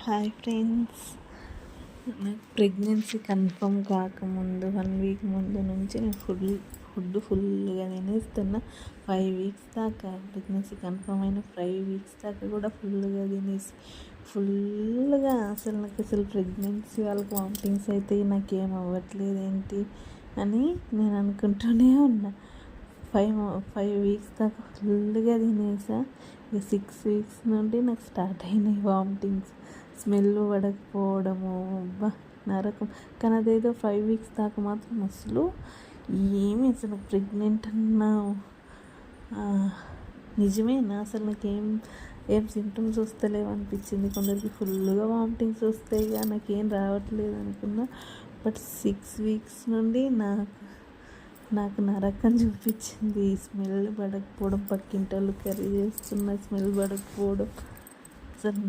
Hi friends. నాకు pregnancy confirm కాకముందు 1 week ముందు నుంచి నేను ఫుల్గా తినేస్తున్నా. 5 వీక్స్ దాకా ప్రెగ్నెన్సీ కన్ఫర్మ్ అయిన 5 వీక్స్ దాకా కూడా ఫుల్గా తినేసి అసలు ప్రెగ్నెన్సీ వాళ్ళకి వామిటింగ్స్ అయితే నాకేం అవ్వట్లేదు ఏంటి అని నేను అనుకుంటూనే ఉన్నా. 5 వీక్స్ దాకా ఫుల్గా తినేసా. ఇక 6 వీక్స్ నుండి నాకు స్టార్ట్ అయినాయి వామిటింగ్స్, స్మెల్ పడకపోవడము, నరకం. కానీ అదేదో 5 వీక్స్ దాకా మాత్రం అసలు అసలు ప్రెగ్నెంట్ అన్నా నిజమేనా, అసలు నాకేం సింటమ్స్ వస్తలేవు అనిపించింది. కొందరికి ఫుల్గా వామిటింగ్స్ వస్తాయి, నాకేం రావట్లేదు అనుకున్నా. బట్ 6 వీక్స్ నుండి నాకు నరకం చూపించింది. స్మెల్ పడకపోవడం, పక్కింటి వాళ్ళు కర్రీ చేస్తున్న స్మెల్ పడకపోవడం, అసలు